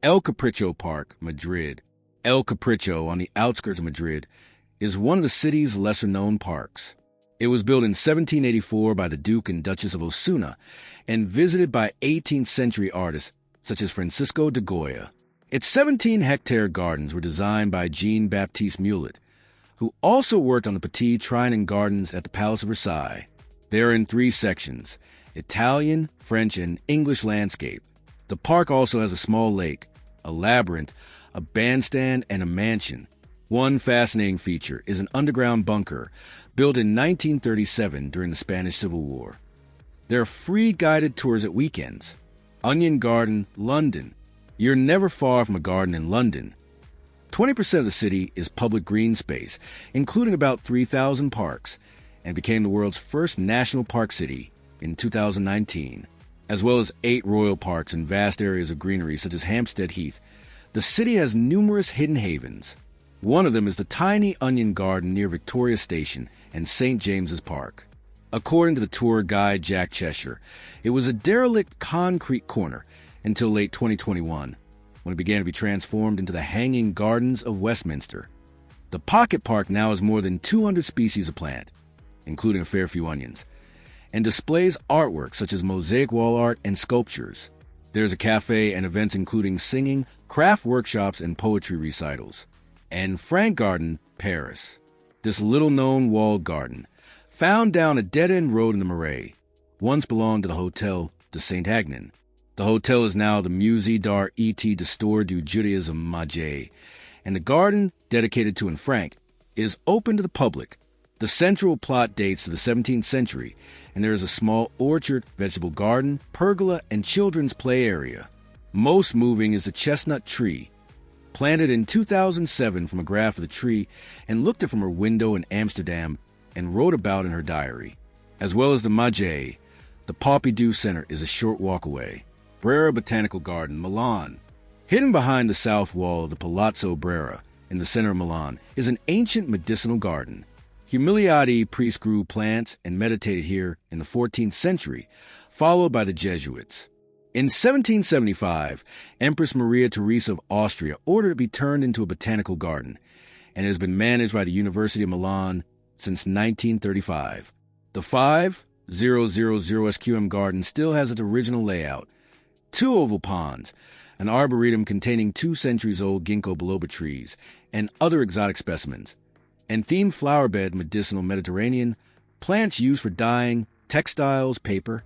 El Capricho Park, Madrid. El Capricho, on the outskirts of Madrid, is one of the city's lesser-known parks. It was built in 1784 by the Duke and Duchess of Osuna and visited by 18th century artists such as Francisco de Goya. Its 17-hectare gardens were designed by Jean-Baptiste Mulet, who also worked on the Petit Trianon Gardens at the Palace of Versailles. They are in 3 sections: Italian, French, and English landscape. The park also has a small lake, a labyrinth, a bandstand, and a mansion. One fascinating feature is an underground bunker built in 1937 during the Spanish Civil War. There are free guided tours at weekends. Onion Garden, London. You're never far from a garden in London. 20% of the city is public green space, including about 3,000 parks, and became the world's first national park city in 2019. As well as 8 royal parks and vast areas of greenery such as Hampstead Heath, the city has numerous hidden havens. One of them is the tiny Onion Garden near Victoria Station and St. James's Park. According to the tour guide Jack Cheshire, it was a derelict concrete corner until late 2021, when it began to be transformed into the Hanging Gardens of Westminster. The Pocket Park now has more than 200 species of plant, including a fair few onions, and displays artwork such as mosaic wall art and sculptures. There's a cafe and events including singing, craft workshops, and poetry recitals. And Frank Garden, Paris. This little-known walled garden, found down a dead-end road in the Marais, once belonged to the Hotel de Saint-Agnan. The hotel is now the Musée d'Art et d'Histoire du Judaisme Maje, and the garden, dedicated to Anne Frank, is open to the public. The central plot dates to the 17th century, and there is a small orchard, vegetable garden, pergola, and children's play area. Most moving is the chestnut tree, planted in 2007 from a graph of the tree, and looked at from her window in Amsterdam and wrote about in her diary. As well as the Maje, the Pompidou Center is a short walk away. Brera Botanical Garden, Milan. Hidden behind the south wall of the Palazzo Brera, in the center of Milan, is an ancient medicinal garden. Humiliati priests grew plants and meditated here in the 14th century, followed by the Jesuits. In 1775, Empress Maria Theresa of Austria ordered it to be turned into a botanical garden, and it has been managed by the University of Milan since 1935. The 5000 SQM garden still has its original layout: 2 oval ponds, an arboretum containing 2 centuries-old ginkgo biloba trees and other exotic specimens, and themed flower bed medicinal Mediterranean, plants used for dyeing, textiles, paper.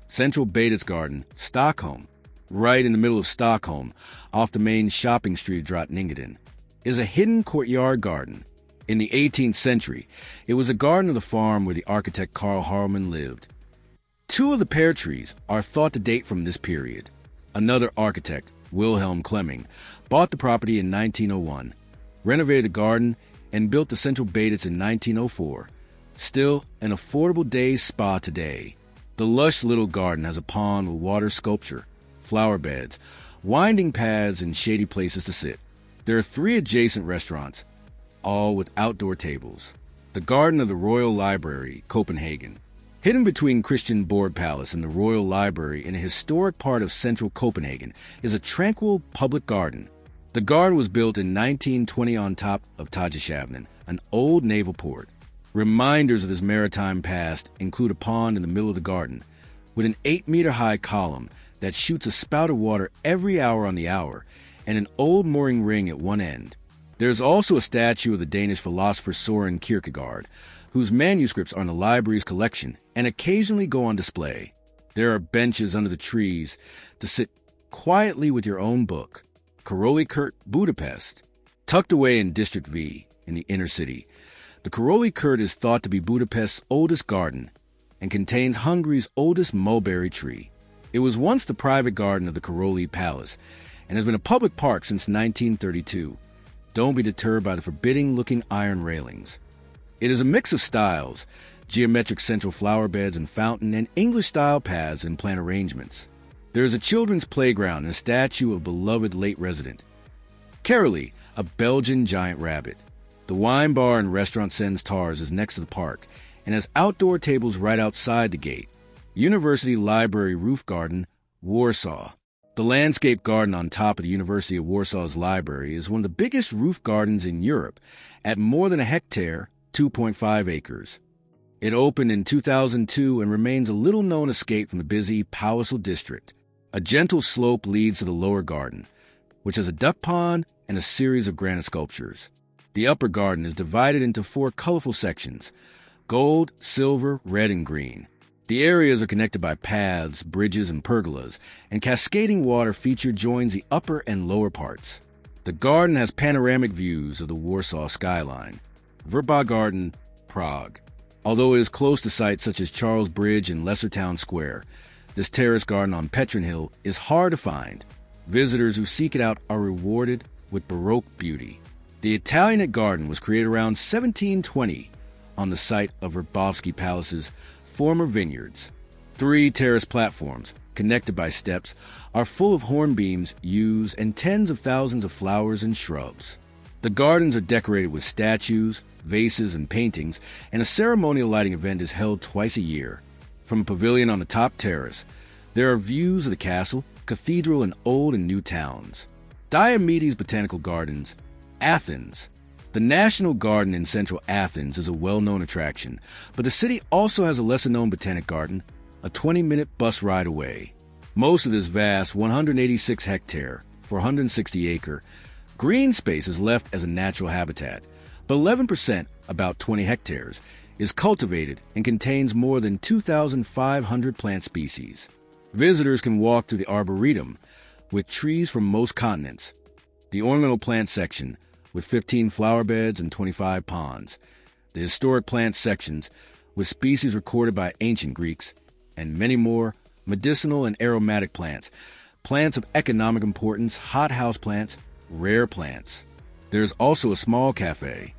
Central Badets Garden, Stockholm, right in the middle of Stockholm, off the main shopping street of Drottninggatan, is a hidden courtyard garden. In the 18th century, it was a garden of the farm where the architect Carl Harleman lived. 2 of the pear trees are thought to date from this period. Another architect, Wilhelm Klemming, bought the property in 1901, renovated the garden, and built the Central Badets in 1904. Still an affordable day spa today. The lush little garden has a pond with water sculpture, flower beds, winding paths, and shady places to sit. There are 3 adjacent restaurants, all with outdoor tables. The Garden of the Royal Library, Copenhagen. Hidden between Christian Borg Palace and the Royal Library in a historic part of central Copenhagen is a tranquil public garden. The garden was built in 1920 on top of Tageshavnen, an old naval port. Reminders of this maritime past include a pond in the middle of the garden, with an 8-meter-high column that shoots a spout of water every hour on the hour, and an old mooring ring at one end. There is also a statue of the Danish philosopher Søren Kierkegaard, whose manuscripts are in the library's collection and occasionally go on display. There are benches under the trees to sit quietly with your own book. Karoli Kurt, Budapest. Tucked away in District V, in the inner city, the Karoli Kurt is thought to be Budapest's oldest garden and contains Hungary's oldest mulberry tree. It was once the private garden of the Karoli Palace and has been a public park since 1932. Don't be deterred by the forbidding-looking iron railings. It is a mix of styles, geometric central flower beds and fountain, and English-style paths and plant arrangements. There is a children's playground and a statue of a beloved late resident. Carolee, a Belgian giant rabbit. The wine bar and restaurant Sens Tars is next to the park and has outdoor tables right outside the gate. University Library Roof Garden, Warsaw. The landscape garden on top of the University of Warsaw's library is one of the biggest roof gardens in Europe at more than a hectare, 2.5 acres. It opened in 2002 and remains a little-known escape from the busy Powysl district. A gentle slope leads to the lower garden, which has a duck pond and a series of granite sculptures. The upper garden is divided into 4 colorful sections: gold, silver, red, and green. The areas are connected by paths, bridges, and pergolas, and cascading water feature joins the upper and lower parts. The garden has panoramic views of the Warsaw skyline. Verba Garden, Prague. Although it is close to sites such as Charles Bridge and Lesser Town Square, this terrace garden on Petrin Hill is hard to find. Visitors who seek it out are rewarded with Baroque beauty. The Italianate garden was created around 1720 on the site of Verbowski Palace's former vineyards. 3 terrace platforms, connected by steps, are full of hornbeams, yews, and tens of thousands of flowers and shrubs. The gardens are decorated with statues, vases, and paintings, and a ceremonial lighting event is held twice a year. From a pavilion on the top terrace, there are views of the castle, cathedral, and old and new towns. Diomedes Botanical Gardens, Athens. The National Garden in central Athens is a well-known attraction, but the city also has a lesser-known botanic garden, a 20-minute bus ride away. Most of this vast 186-hectare, 460-acre, green space is left as a natural habitat, but 11%, about 20 hectares, is cultivated and contains more than 2,500 plant species. Visitors can walk through the arboretum, with trees from most continents, the ornamental plant section, with 15 flower beds and 25 ponds, the historic plant sections, with species recorded by ancient Greeks, and many more medicinal and aromatic plants, plants of economic importance, hothouse plants, rare plants. There is also a small cafe,